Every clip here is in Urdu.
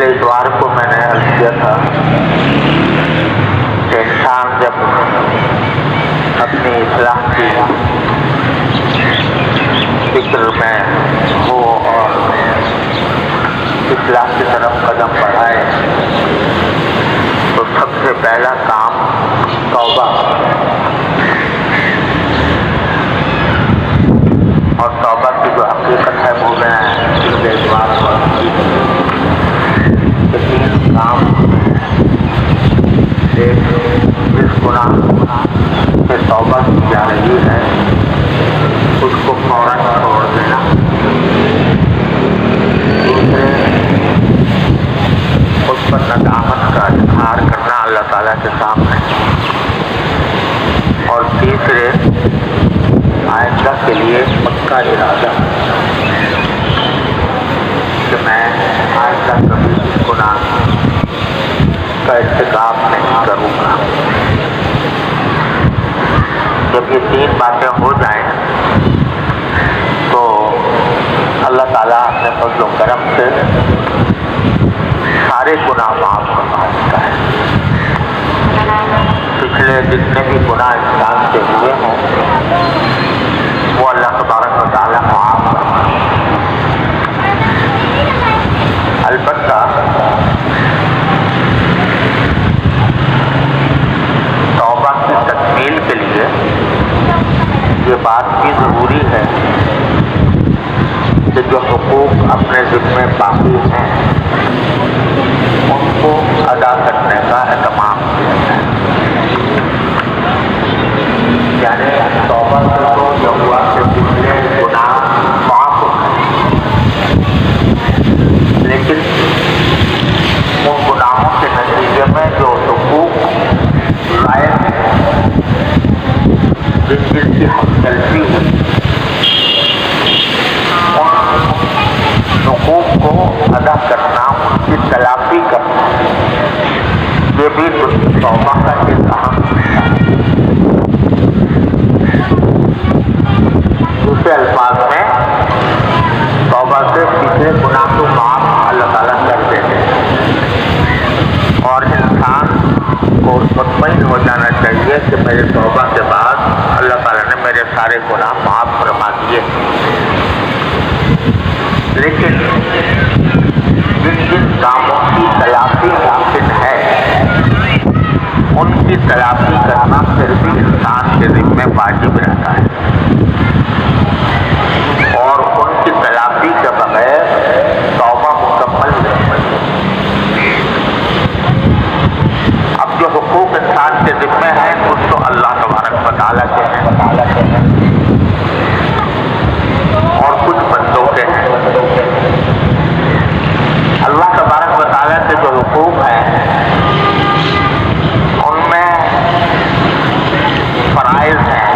پچھلے اتوار کو میں نے عرض کیا تھا کہ انسان جب اپنی اصلاح کی فکر میں ہو اور اصلاح کی طرف قدم بڑھائے تو سب سے پہلا کام توبہ، اور توبہ کی جو حقیقت ہے وہ میں پچھلے اتوار کو تین کام، ایک جس گناہ سے توبہ کی جا رہی ہے اس کو فوراً چھوڑ دینا، دوسرے اس پر ندامت کا اظہار کرنا اللہ تعالیٰ کے سامنے، اور تیسرے آئندہ کے لیے پکا ارادہ کہ میں آئندہ کبھی گناہ کا ارتکاب نہیں کروں گا۔ جب یہ تین باتیں ہو جائیں تو اللہ تعالیٰ اپنے فضل و کرم سے سارے گناہ معاف فرما دیتا ہے۔ پچھلے جتنے بھی گناہ انسان سے ہوئے ہوں وہ اللہ تبارک و تعالیٰ معاف فرما دیتا ہے۔ البتہ توبہ کی تکمیل کے لیے یہ بات بھی ضروری ہے کہ جو حقوق اپنے ذمے باقی ہیں ان کو ادا کرنے کا اہتمام کیا جائے۔ یعنی توبہ سے تو یہ ہوا کہ پچھلے گناہ معاف ہو گئے، لیکن ان گناہوں کے نتیجے میں جو حقوق ضائع ہیں، جن کی حق تلفی ہوئی، ان حقوق کو ادا کرنا، ان کی تلافی کرنا، یہ بھی توبہ کا ایک اہم حصہ ہے۔ دوسرے الفاظ میں توبہ سے پچھلے گناہ کو معاف اللہ تعالیٰ کر دیتے ہیں، اور انسان کو مطمئن ہو جانا چاہیے کہ میرے توبہ کے بعد اللہ تعالیٰ نے میرے سارے گناہ معاف فرما دیے۔ لیکن جن کاموں کی تلافی ممکن ہے ان کی تلافی کرنا پھر بھی انسان کے ذمہ واجب رہتا ہے، اور ان کی تلافی کے بغیر توبہ مکمل نہیں ہوتی۔ اب جو حقوق انسان کے ذمہ ہیں کچھ تو اللہ تبارک و تعالیٰ کے ہیں اور کچھ بندوں کے ہیں۔ اللہ تبارک و تعالیٰ کے جو حقوق ہیں ان میں فرائض ہیں،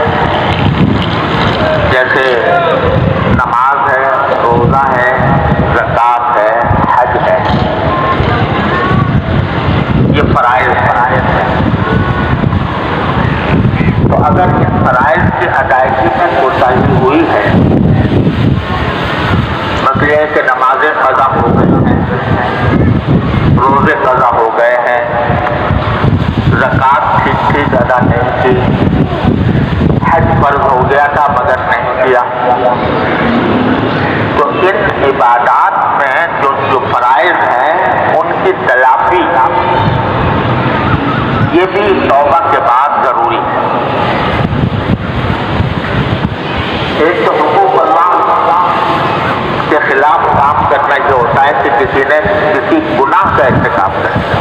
جیسے نماز ہے، روزہ ہے، زکوٰۃ ہے، حج ہے، یہ فرائض ہیں۔ تو اگر ان فرائض کی ادائیگی میں کوتاہی ہوئی ہے، مطلب یہ ہے کہ نمازیں قضا ہو گئی ہیں، روزے قضا ہو گئے ہیں، زکوٰۃ ٹھیک ٹھیک ادا نہیں کی، حج فرض ہو گیا تھا مگر نہیں کیا، تو ان عبادات میں جو فرائض ہیں ان کی تلافی یہ بھی توبہ کے بعد ضروری ہے۔ ایک تو حقوق اللہ کے خلاف کام کرنا یہ ہوتا ہے کہ کسی نے کسی گناہ کا ارتکاب کر دیا،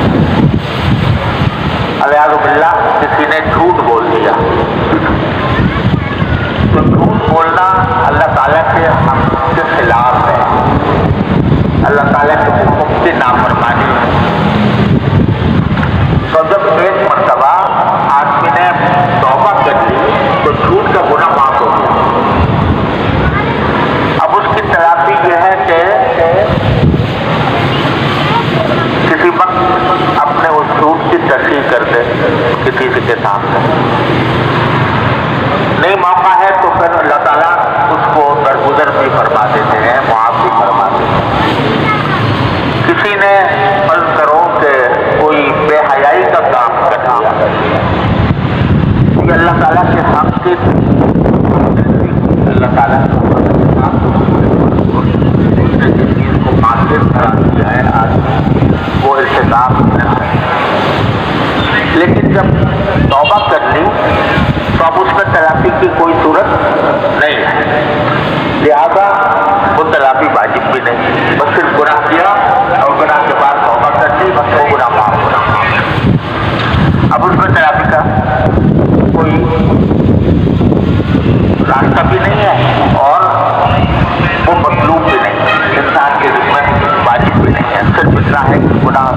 الیاذ باللہ کسی نے جھوٹ بول دیا، تو جھوٹ بولنا اللہ تعالیٰ کے حق کے خلاف ہے، اللہ تعالیٰ کے حکم کی نافرمانی ہے۔ تو جب ایک مرتبہ آدمی نے توبہ کر لی تو جھوٹ کا گناہ معاف ہو گیا۔ اب اس کی تلافی یہ ہے کہ کسی وقت اپنے اس جھوٹ کی تصحیح کر دے کسی کے سامنے، نہیں موقع ہے تو پھر اللہ تعالیٰ اس کو درگزر بھی فرما دیتے ہیں، معاف بھی فرما دیتے ہیں۔ کسی نے سوچنا ہے کہ گناہ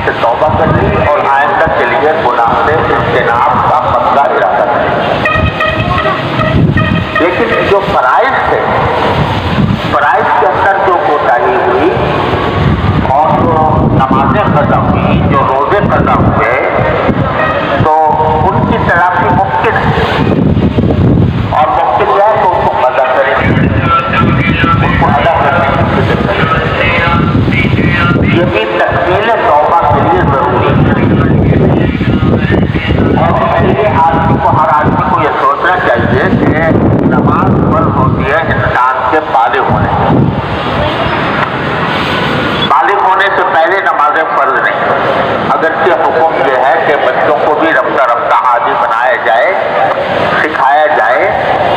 سے توبہ کر لی اور آئندہ کے لیے گناہ سے اجتناب کا پختہ ارادہ کریں۔ لیکن جو فرائض تھے، فرائض کے اندر جو کوتاہی ہوئی اور جو نمازیں قضا ہوئی، جو روزے قضا ہوئے، تو ان کی تلافی ممکن ہے، اور ممکن ہے تو ان کو قضا کریں، ان کو ادا کرنے کی فکر کریں۔ یہ بھی تکمیل توبہ کے لیے ضروری ہے، اور اس کے لیے آدمی کو، ہر آدمی کو یہ سوچنا چاہیے کہ نماز فرض ہوتی ہے انسان کے بالغ ہونے سے، بالغ ہونے سے پہلے نمازیں فرض نہیں۔ اگرچہ حکم یہ ہے کہ بچوں کو بھی رفتہ رفتہ حاجی بنایا جائے، سکھایا جائے۔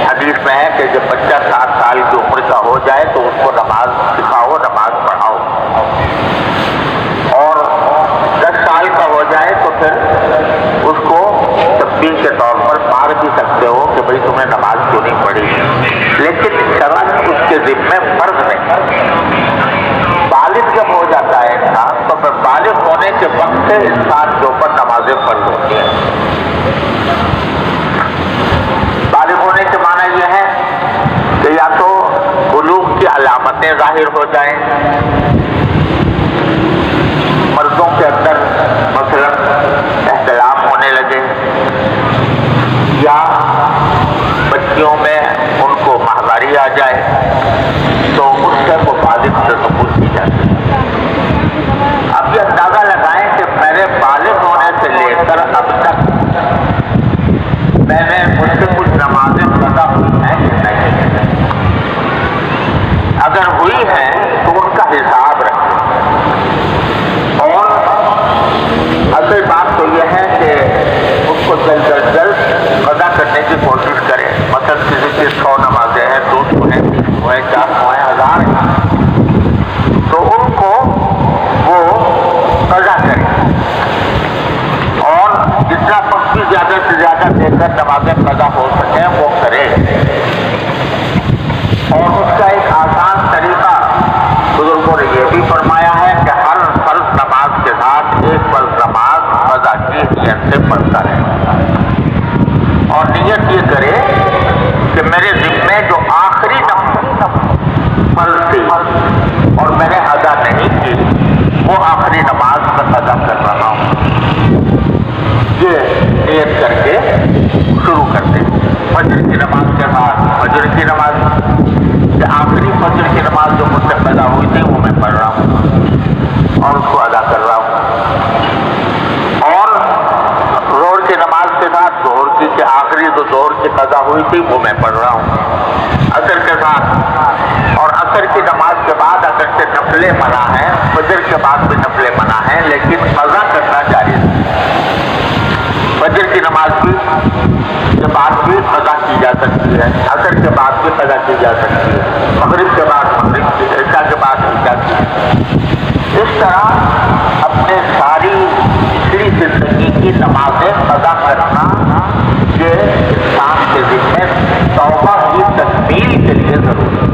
حدیث میں ہے کہ جب بچہ 7 سال کی عمر کا ہو جائے تو اس کو نماز سکھاؤ، نماز پڑھاؤ، اور 10 سال کا ہو جائے تو پھر اس کو تنبیہ کے طور پر مار بھی سکتے ہو کہ بھئی تمہیں نماز کیوں نہیں پڑھی، لیکن شرعاً اس کے ذمہ فرض نہیں۔ بالغ جب ہو جاتا ہے انسان تو پھر بالغ ہونے کے وقت سے انسان کے اوپر نمازیں فرض ہوتی ہیں۔ بالغ ہونے کے معنی یہ ہے کہ یا تو بلوغ کی علامتیں ظاہر ہو جائیں، مردوں کے اندر مثلا احتلام ہونے لگے، یا بچیوں میں ان کو ماہواری آ جائے، تو اس سے وہ بالغ سے ثبوت کی جاتی ہے۔ اب یہ اندازہ لگائیں کہ میرے بالغ ہونے سے لے کر اب تک میں نے مجھ سے کچھ نمازیں قضا ہوئی ہیں کہ نہیں، اگر ہوئی ہیں تو ان کا حساب رکھیں، اور اصل بات تو یہ ہے کہ اس کو جلد از جلد قضا کرنے کی کوشش کریں۔ مثلا کسی کی 100 نمازیں ہیں، 200 ہیں، 300 ہیں، 400 ہیں، 1000 ہیں، تو ان کو وہ قضا کریں، اور جتنا وقت بھی زیادہ سے زیادہ دے کر نمازیں قضا ہو سکیں وہ کرے۔ اور اس کا ایک آسان طریقہ بزرگوں نے یہ بھی فرمایا ہے کہ ہر فرض نماز کے ساتھ ایک فرض نماز قضا کی نیت سے پڑھتا رہے، اور نیت یہ کرے کہ میرے ذمے جو آخری فرض تھی اور میں نے ادا نہیں کی، وہ آخری نماز میں ادا کر رہا ہوں، یہ نیت کر کے شروع کرتے۔ فجر کی نماز کے بعد فجر کی نماز، کہ آخری فجر کی نماز جو مجھ سے پیدا ہوئی تھی وہ میں پڑھ رہا ہوں اور اس کو ادا کر رہا ہوں، اور ظہر کی نماز کے ساتھ ظہر کی کہ آخری جو ظہر کی قضا ہوئی تھی وہ میں پڑھ رہا ہوں عصر کے ساتھ، اور عصر کی نماز کے بعد اگرچہ نفلیں منع ہیں، فجر کے بعد بھی نفلیں منع ہیں، لیکن قضا کرنا جائز ہے۔ فجر کی نماز کے بعد بھی قضا کی جا سکتی ہے، عصر کے بعد بھی قضا کی جا سکتی ہے، مغرب کے بعد مغرب کی، عشاء کے بعد عشاء کی۔ اس طرح اپنے ساری پچھلی زندگی کی نمازیں قضا کرنا یہ انسان کے ذمے توبہ کی تکمیل کے لیے ضروری ہے۔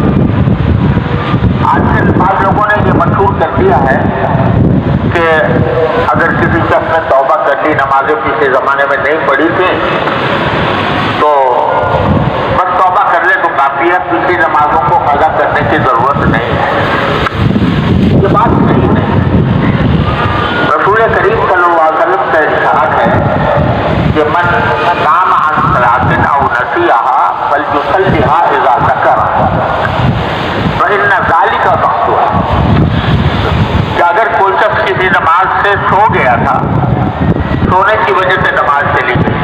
آج کل بعض لوگوں نے یہ مشہور کر دیا ہے کہ اگر کسی شخص نے توبہ کر لی، نمازیں پچھلے زمانے میں نہیں پڑھی تھی تو بس توبہ کر لے تو کافی ہے، پچھلی نمازوں کو قضا کرنے کی ضرورت نہیں ہے۔ یہ بات صحیح نہیں۔ رسول کریم صلی اللہ علیہ وسلم کا ارشاد ہے کہ من نام عن صلاۃ او نسیها فلیصلیها اذا ذکرها فإن ذلک وقتها، کہ اگر کوئی شخص کسی نماز سے سو گیا تھا، سونے کی وجہ سے نماز چلی گئی،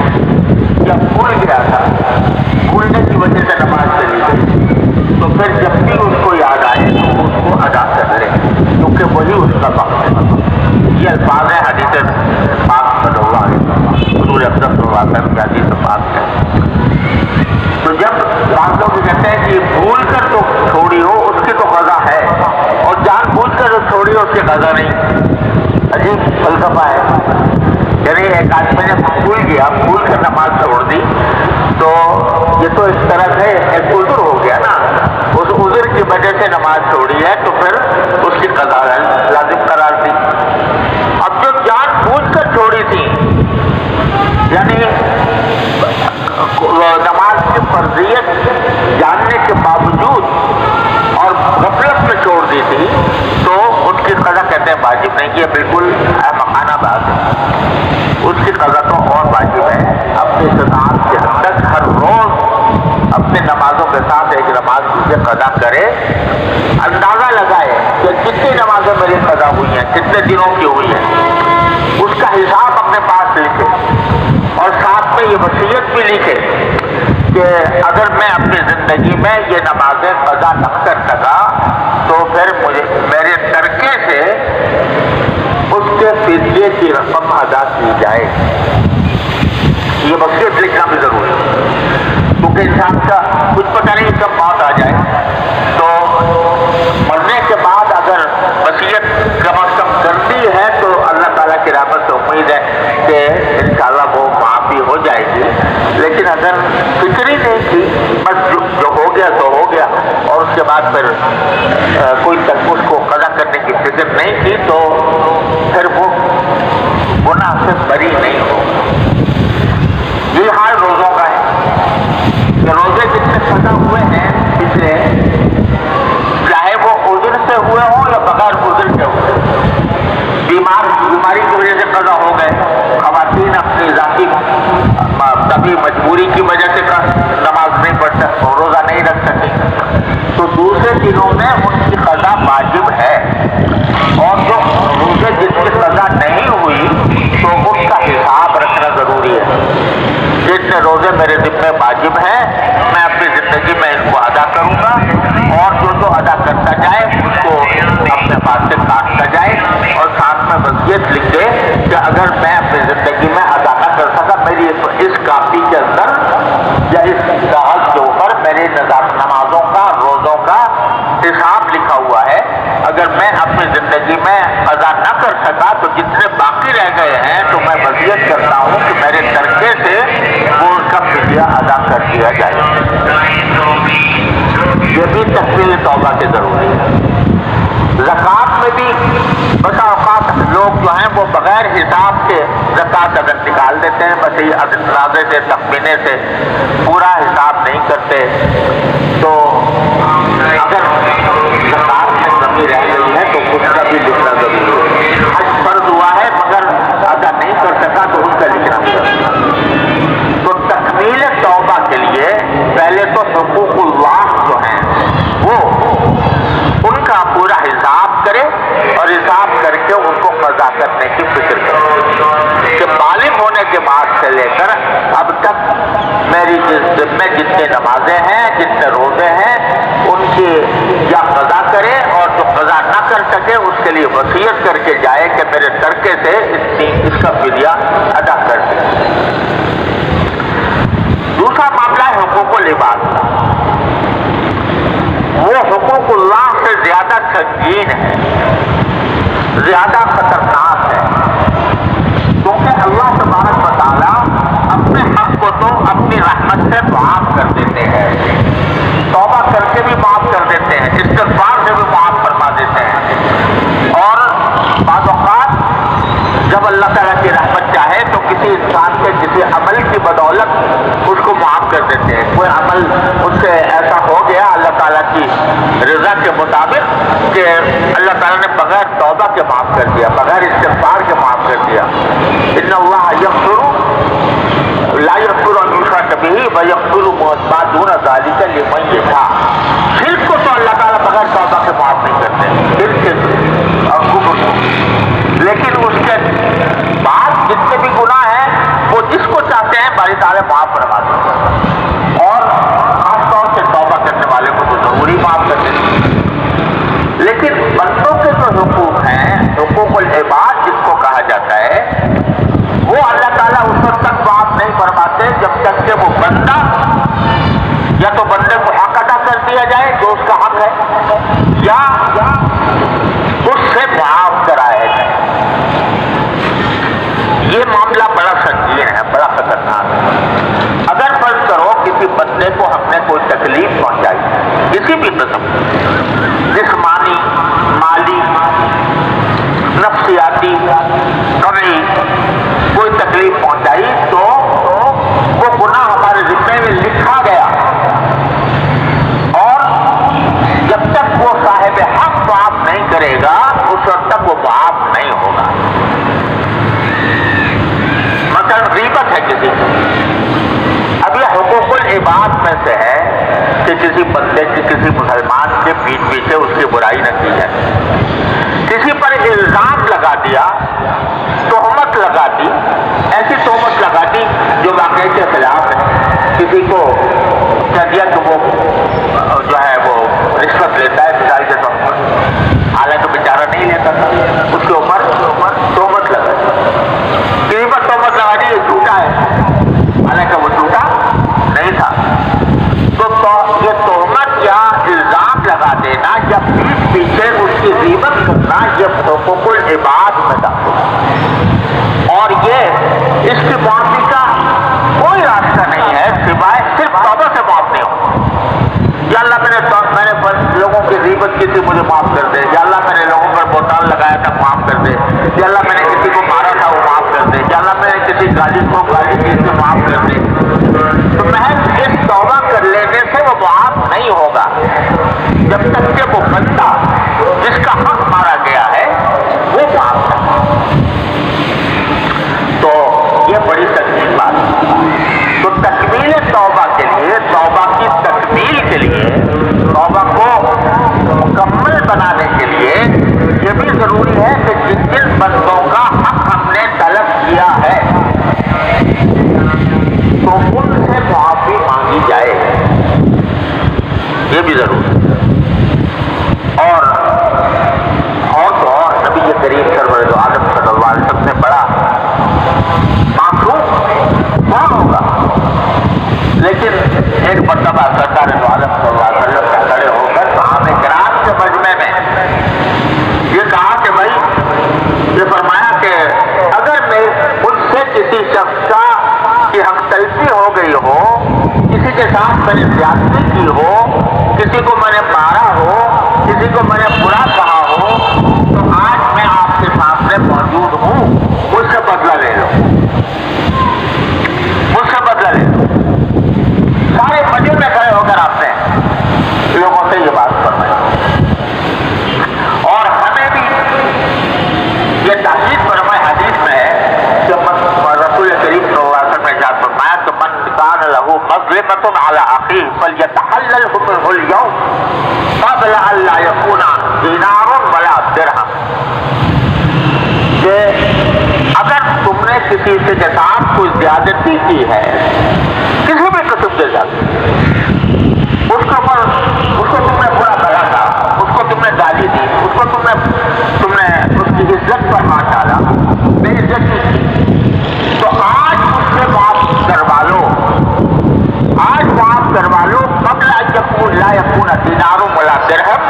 یا بھول گیا تھا، بھولنے کی وجہ سے نماز چلی گئی، تو پھر جب بھی اس کو یاد آئے تو اس کو ادا کر لے، کیونکہ وہی اس کا وقت ہے۔ یہ الفاظ ہیں حدیث پاک صلی اللہ علیہ وسلم، حضور اکرم صلی اللہ علیہ وسلم کی حدیث پاک ہے۔ تو جب بعض لوگ کہتے ہیں کہ بھول کر تو چھوڑی ہو اس کی تو قضا ہے، اور جان بوجھ کر جو چھوڑی ہو اس کی قضا نہیں، عجیب فلسفہ ہے۔ یعنی ایک آدمی نے بھول گیا، بھول کر نماز چھوڑ دی، تو یہ تو اس طرح سے ایک عذر ہو گیا نا، اس عذر کی وجہ سے نماز چھوڑی ہے تو پھر اس کی قضا لازم قرار دی۔ واجب نہیں کیا، بالکل احمقانہ بات ہے۔ اس کی قضا تو اور واجب ہے، اپنی استطاعت کے حد تک ہر روز اپنے نمازوں کے ساتھ ایک نماز اسے قضا کرے، اندازہ لگائے کہ کتنی نمازیں میری قضا ہوئی ہیں، کتنے دنوں کی ہوئی ہیں، اس کا حساب اپنے پاس لکھے اور ساتھ میں یہ وصیت بھی لکھے کہ اگر میں اپنی زندگی میں یہ نمازیں قضا نہ کر سکا تو پھر مجھے میرے ترکے سے اس کے فدیے کی رقم ادا کی جائے۔ یہ وصیت لکھنا بھی ضروری ہے، کیونکہ انسان کا کچھ پتہ نہیں کب موت آ جائے، تو مرنے کے بعد اگر وصیت کم از کم کرتی ہے تو اللہ تعالیٰ کی رحمت سے امید ہے کہ انشاءاللہ وہ معافی ہو جائے گی، لیکن اگر فکر ہی نہیں تھی، بس جو ہو گیا تو ہو گیا، اور اس کے بعد پھر کوئی تک اس کو قضا کرنے کی فکر نہیں تھی، تو پھر وہ گناہ سے بری نہیں ہوگا۔ یہ حال روزوں کا ہے کہ روزے جتنے قضا ہوئے ہیں پچھلے، چاہے وہ عذر سے ہوئے ہوں یا بغیر عذر کے ہوئے، بیماری کی وجہ سے قضا ہو گئے، خواتین اپنی ذاتی کبھی مجبوری کی وجہ سے نماز نہیں پڑھ سکتی، روزہ نہیں رکھ سکتی، تو دوسرے دنوں میں ان کی قضا واجب ہے، اور جو روزے جن کی قضا نہیں ہوئی تو اس کا حساب رکھنا ضروری ہے۔ جتنے روزے میرے ذمہ واجب ہیں میں اپنی زندگی میں ان کو ادا کروں گا، اور جو ادا کرتا جائے اس کو اپنے پاس سے کاٹتا جائے، اور ساتھ میں وصیت لکھ دے کہ اگر میں اپنی زندگی میں ادا نہ کر سکا، میری اس کاپی کے اندر یا اس کاغذ کے اوپر میرے نمازوں کا، روزوں کا حساب لکھا ہوا ہے، اگر میں اپنی زندگی میں ادا نہ کر سکا تو جتنے باقی رہ گئے ہیں تو میں وصیت کرتا ہوں کہ میرے ترکے سے وہ اس کا فدیہ ادا کر دیا جائے۔ یہ بھی تکمیل توبہ کے ضروری ہے۔ زکوٰۃ میں بھی بسا اوقات لوگ جو ہیں وہ بغیر حساب کے زکوٰۃ اگر نکال دیتے ہیں، بس یہ اندازے سے، تخمینے سے، پورا حساب نہیں کرتے، تو اگر زکوٰۃ میں کمی رہ گئی ہے تو اس کا بھی لکھنا ضروری ہے۔ حج فرض ہوا ہے مگر ادا نہیں کر سکا تو اس کا لکھنا بھی ضروری ہے۔ تو تکمیل توبہ کے لیے پہلے تو حقوق اللہ جو ہیں وہ ان کا پورا حساب کرے، اور حساب کر کے ان کو قضا کرنے کی فکر کرے کہ بالغ ہونے کے بعد سے لے کر اب تک میری ذمہ جتنے نمازیں ہیں، جتنے روزے ہیں، ان کی یا قضا کرے، اور جو قضا نہ کر سکے اس کے لیے وصیت کر کے جائے کہ میرے ترکے سے اس کا فدیہ ادا کر دے۔ دوسرا معاملہ ہے حقوق العباد کا۔ وہ حقوق اللہ سے زیادہ سنگین ہے، زیادہ خطرناک ہے، کیونکہ اللہ تبارک و تعالیٰ اپنے حق کو تو اپنی رحمت سے معاف کر دیتے ہیں، توبہ کر کے بھی معاف کر دیتے ہیں، استغفار سے بھی معاف فرما دیتے ہیں، اور بعض اوقات جب اللہ تعالیٰ کی رحمت چاہے تو کسی انسان کے کسی عمل کی بدولت اس کو معاف کر دیتے ہیں۔ کوئی عمل اس سے ایسا ہو گیا اللہ تعالیٰ کی رضا کے مطابق کہ اللہ تعالیٰ نے بغیر توبہ کے معاف کر دیا، بغیر استغفار کے معاف کر دیا۔ ان اللہ یغفر لا یغفر ان یشرک بہ ویغفر ما دون ذلک لمن یشاء۔ شرک کو تو اللہ تعالیٰ بغیر توبہ کے معاف نہیں کرتے، شرک اور کفر کو، لیکن اس کے بعد جتنے بھی گناہ ہیں وہ جس کو چاہتے ہیں باری تعالیٰ معاف فرما دیتے ہیں، اور خاص طور سے توبہ کرنے والے کو تو ضروری معاف کر دیتے ہیں۔ لیکن بندوں کے جو حقوق ہیں، حقوق العباد جس کو کہا جاتا ہے، وہ اللہ تعالیٰ اس وقت تک معاف نہیں فرماتے جب تک کہ وہ بندہ یا تو بندے کو حق ادا کر دیا میں سے ہے کہ کسی بندے کی کسی مسلمان کے پیٹ پیچھے اس کی برائی نہ کی جائے. کسی پر الزام لگا دیا, تہمت لگا دی, ایسی تہمت لگا دی جو واقعے کے خلاف ہے. کسی کو کہہ دیا کہ وہ جو ہے وہ رشوت لیتا ہے مثال کے طور پر, حالانکہ بیچارہ نہیں لیتا تھا, اس کی عمر تہمت لگا دی. کسی پر تہمت لگا دی یہ جھوٹا ہے, حالانکہ وہ جھوٹا نہیں تھا. تو یہ تہمت یا الزام لگا دینا یا پیٹ پیچھے اس کی غیبت کرنا یہ حقوق العباد میں داخل ہے, اور یہ اس کی معافی کا کوئی راستہ نہیں ہے سوائے صرف توبہ سے معاف نہیں ہو. یا اللہ میں نے لوگوں کی غیبت کی تھی مجھے معاف کر دے, یا اللہ میں نے لوگوں پر بہتان لگایا تھا معاف کر دے, یا اللہ میں نے کسی کو مارا تھا وہ معاف کر دے, یا اللہ میں نے کسی گالی کو گالی دی تھی معاف کر دے. تو محض اس توبہ کر لینے سے وہ معاف نہیں ہوگا جب تک کہ وہ بندہ جس کا حق مارا گیا ہے وہ معاف ہے. تو یہ بڑی سنگین بات ہے. تو تکمیل توبہ کے لیے, توبہ کی تکمیل کے لیے, توبہ کو مکمل بنانے کے لیے یہ بھی ضروری ہے کہ جن جن بندوں کا حق ہم نے طلب کیا ہے تو ان سے معافی مانگی جائے, یہ بھی ضروری ہے. اور تو اور نبی کریم سرور دو عالم صلی اللہ علیہ وسلم سے بڑا معصوم کون ہوگا. لیکن ایک مرتبہ سرکار دو عالم صلی اللہ علیہ وسلم سے کھڑے ہو کر صحابہ کرام کے مجمع میں یہ کہا کہ بھائی, یہ فرمایا کہ اگر میں مجھ سے کسی شخص کا کی ہم تلفی ہو گئی ہو, کسی کے ساتھ میں نے زیادتی کی ہو, کسی کو میں نے مارا ہو, کسی کو میں نے برا کہا ہو, تو آج میں آپ کے سامنے موجود ہوں, مجھ سے بدلہ لے لو, مجھ سے بدلہ لے لو. سارے مجمع میں کھڑے ہو کر آپ نے لوگوں سے یہ بات فرمائی. اور ہمیں بھی یہ تاکید فرمائے حدیث میں ہے کہ رسول کریم صلی اللہ علیہ وسلم نے ارشاد فرمایا کہ من کان له مظلمة على اخيه فليتحلله منه اليوم قبل ان لا يكون دینار ولا درہم. کہ اگر تم نے کسی کے ساتھ کوئی زیادتی کی ہے, کسی بھی قسم سے زیادتی, اس کو تم نے برا کہا تھا, اس کو تم نے گالی دی, اس کو تم نے اس کی عزت پر مار ڈالا, بے عزتی کی, تو آج اس سے معاف کروا لو, آج معاف کروا لو. قبل ان یکون لا یکون دینار ولا درہم,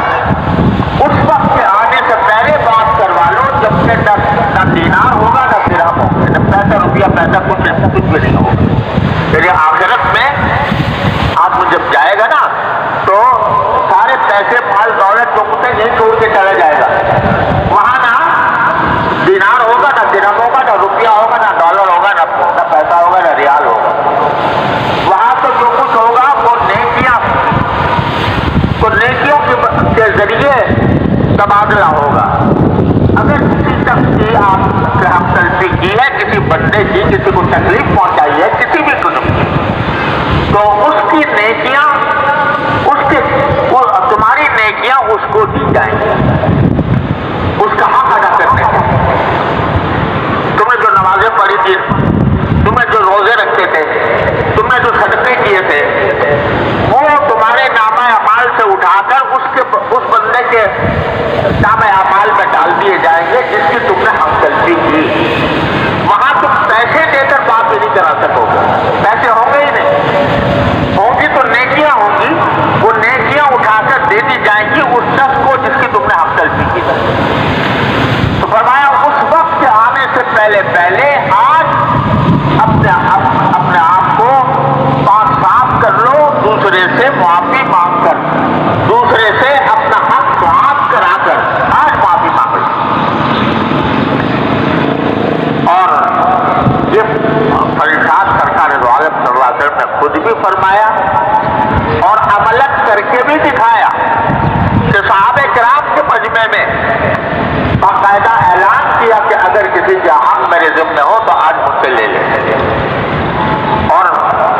اس وقت کے آنے سے پہلے معاف کروا لو جب کہ نہ دینار ہوگا نہ درہم ہوگا, نہ پیسہ روپیہ پیسہ کچھ بھی نہیں ہوگا. لیکن آخرت میں آدمی جب جائے گا نا تو سارے پیسے مال دولت جو کچھ یہیں چھوڑ کے چلا جائے گا. وہاں نہ دینار ہوگا نہ درہم ہوگا, نہ روپیہ ہوگا نہ ڈالر ہوگا, نہ پیسہ ہوگا نہ ریال ہوگا. وہاں تو جو کچھ ہوگا وہ نیکیوں کے ذریعے تبادلہ ہوگا. اگر کسی شخص کی آپ سے ہم تلفی کی ہے, کسی بندے کی کسی کو تکلیف پہنچائی ہے کسی بھی قسم کی, تو اس کی نیکیاں تمہاری نیکیاں اس کو دی جائیں گی, اس کا حق ادا کرنے کے. تم نے جو نمازیں پڑھی تھی, تم نے جو روزے رکھتے تھے, تم نے جو صدقے کیے تھے, وہ تمہارے نامہ اعمال سے اٹھا کر اس بندے کے نامہ اعمال میں ڈال دیے جائیں گے جس کی تم نے ہم تلفی کی. وہاں تم پیسے دے کر بات نہیں کرا سکو گے, پیسے ہوں گے ہی نہیں, ہوں گی تو نیکیاں ہوں گی, وہ نیکیاں اٹھا کر دے دی جائیں گی اس شخص کو جس کی تم نے ہم تلفی کی. تو فرمایا اس وقت کے آنے سے پہلے آج اپنے آپ کو پاک صاف کر لو, دوسرے سے معافی مانگ کر, دوسرے سے اپنا حق معاف کرا کر آج معافی مانگ لو. اور یہ فرشاد سرکار دو عالم صلی اللہ علیہ وسلم نے خود بھی فرمایا اور عملت کر کے بھی دکھایا کہ صحابہ کرام کے مجمع میں باقاعدہ اعلان کیا کہ اگر کسی کا حق میرے ذمہ ہو تو آج مجھ سے لے لیں. اور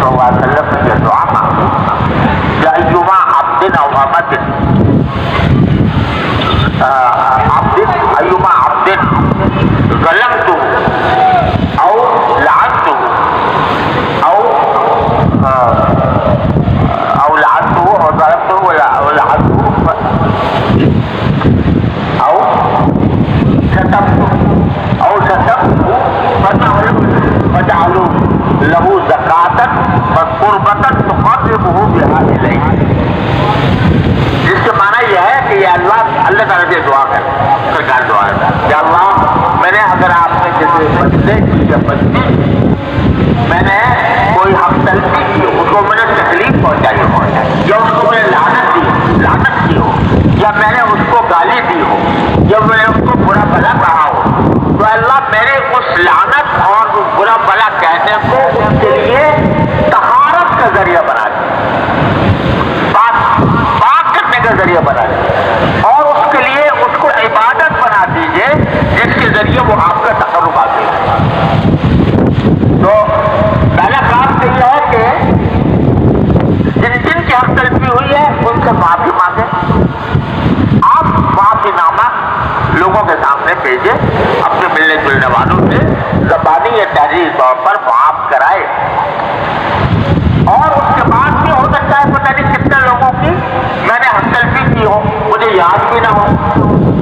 صلی اللہ علیہ وسلم نے یہ دعا مانگی یا ایما عبد او امت ایما عبد ظلمت او لعنت او لعنته او ظلمته او لعنته او شتمته فجعلوا له زکاة وقربة تقربه بها الیہ. جس کے معنی یہ ہے کہ یا اللہ تعالیٰ سے دعا کر سرکار دعا ہے کہ اللہ میں نے اگر آپ نے جیسے بچے یا بچی میں نے کوئی ہم تلفی کی اس کو میں نے تکلیف پہنچائی ہو یا اس کو میں نے لعنت کی ہو یا میں نے اس کو گالی دی ہو یا میں نے اس کو برا بھلا کہا ہو تو اللہ میرے اس لعنت اور اس برا بھلا کہنے کو اس کے لیے طہارت کا ذریعہ بنا دیں، پاک کرنے کا ذریعہ بنا دیں اور اس کے لیے اس کو عبادت بنا دیجئے جس کے ذریعے وہ آپ کا تقرب حاصل ہے. تو پہلا کام تو یہ ہے کہ جن کی حق تلفی ہوئی ہے ان سے معافی مانگیں. آپ معافی نامہ لوگوں کے سامنے بھیجے اپنے ملنے جلنے والوں سے زبانی یا تحریری طور پر معاف کرائے اور اس کے بعد بھی ہو سکتا ہے پتہ نہیں کتنے لوگوں کی میں نے حق تلفی کی ہو مجھے یاد بھی نہ ہو،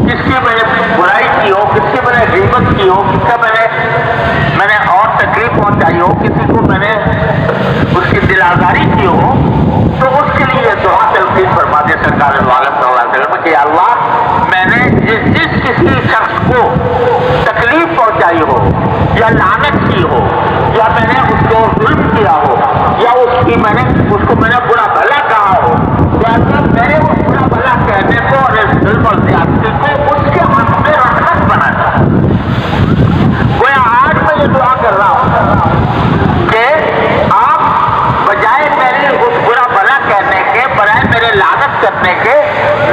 کس کی میں نے برائی کی ہو، کس کی میں نے غیبت کی ہو، کس کا میں نے اور تکلیف پہنچائی ہو، کسی کو میں نے اس کی دل آزاری کی ہو تو اس کے لیے دعا تلقین فرما دے سرکار عالم صلی اللہ علیہ وسلم کہ اللہ میں نے جس کسی شخص کو تکلیف پہنچائی ہو یا لعنت کی ہو یا میں نے اس کو ظلم کیا ہو یا اس کو میں نے برا بھلا کہا ہو یا میں نے اس برا بھلا کہنے کو اور اس ظلم اور زیادتی کو اس کے حق میں رحمت بنا تھا. گویا آج میں یہ دعا کر رہا ہوں کہ آپ بجائے میرے اس برا بھلا کہنے کے بجائے میرے لعنت کرنے کے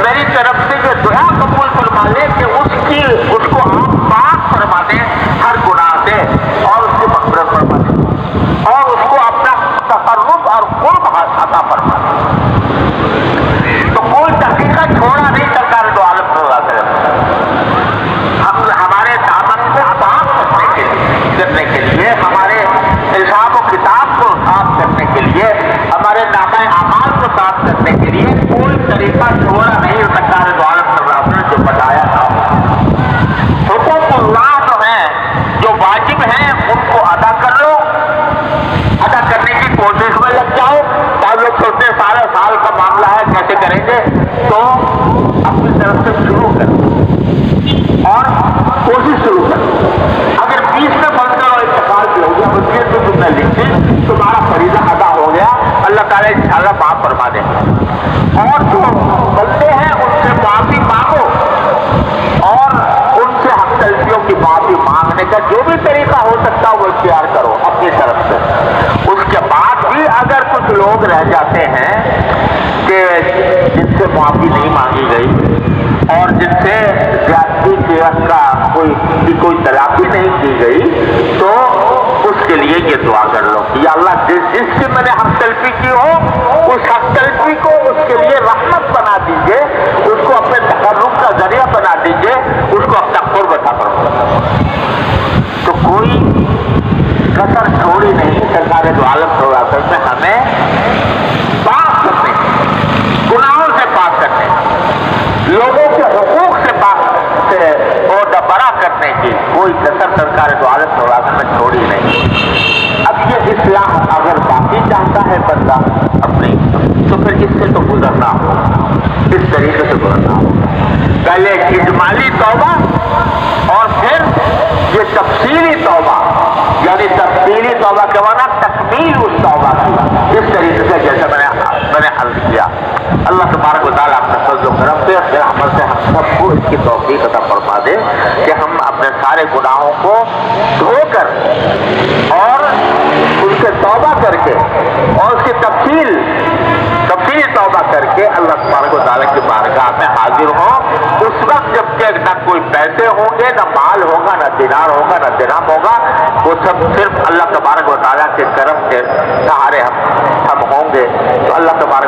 میری طرف سے جو دعا قبول فرما لے کہ اس کو آپ پاک فرما دیں ہر گناہ سے اور اس کی مغفرت فرما دیں اور اس کو اپنا تقرب اور قرب عطا فرما دیں. تو کوئی تحقیقت چھوڑا نہیں سرکار دو عالم صلی اللہ علیہ وسلم. ہمارے دامن کو صاف کرنے کے لیے ہمارے حساب و کتاب کو صاف کرنے کے لیے ہمارے نامہ اعمال کو صاف کرنے کے لیے کوئی طریقہ چھوڑا نہیں سرکار دو عالم صلی اللہ علیہ وسلم نے جو بتایا تھا. حقوق اللہ جو ہیں جو واجب ہیں ان کو ادا کر لو، ادا کرنے کی کوشش میں لگ جاؤ. بعض لوگ سوچتے ہیں سارے سال کا معاملہ ہے کیسے کریں گے، تو اپنی طرف سے شروع کرو اور کوشش شروع کرو. اگر 20 میں بند کرو اتفاق بھی ہو گیا 25 میں تم نے لکھی تمہارا فریضہ ادا ہو گیا، اللہ تعالیٰ انشاءاللہ معاف فرما دیں. اور جو بندے ہیں ان سے معافی مانگو اور ان سے حق تلفیوں کی معافی مانگنے کا جو بھی طریقہ ہو سکتا ہے وہ اختیار کرو اپنی طرف سے. اس کے بعد بھی اگر کچھ لوگ رہ جاتے ہیں کہ جن سے معافی نہیں مانگی گئی اور جن سے زیادتی کے کا کوئی تلافی نہیں کی گئی تو اس کے لیے یہ دعا کر لو یا اللہ جس سے میں نے حق تلفی کی ہو اس حق تلفی کو اس کے لیے رحمت بنا دیجئے، اس کو اپنے تقرب کا ذریعہ بنا دیجئے، اس کو اپنا قرب عطا فرمائے. تو کوئی کسر چھوڑی نہیں سرکار دو عالم صلی اللہ علیہ وسلم نے ہمیں پاک کرنے، گناہوں سے پاک کرنے، لوگوں کے حقوق سے پاک سے اور برا کرنے کی کوئی کسر سرکار دو عالم صلی اللہ علیہ وسلم نے چھوڑی نہیں. اب یہ اصلاح اگر باقی چاہتا ہے بندہ اپنی تو پھر اس سے تو گزرنا ہوگا، اس طریقے سے گزرنا ہوگا. پہلے اجمالی توبہ اور پھر یہ تفصیلی توبہ، یعنی تفصیلی توبہ کے معنی تکمیل اس توبہ کی، اس طریقے سے جیسے میں نے عرض کیا. اللہ تبارک و تعالیٰ اپنے فضل و کرم سے اپنے رحمت سے ہم سب کو اس کی توفیق عطا فرما دے کہ ہم اپنے سارے گناہوں کو دھو کر اور ان سے توبہ کر کے اور اس کی تفصیلی توبہ کر کے اللہ تبارک و تعالیٰ کی بارگاہ میں حاضر ہوں اس وقت جب کہ میں نہ کوئی پیسے ہوں گے، نہ مال ہوگا، نہ دینار ہوگا، نہ درہم ہوگا، وہ سب صرف اللہ تبارک و تعالیٰ کے کرم کے سہارے ہم ہوں گے. تو اللہ تبارک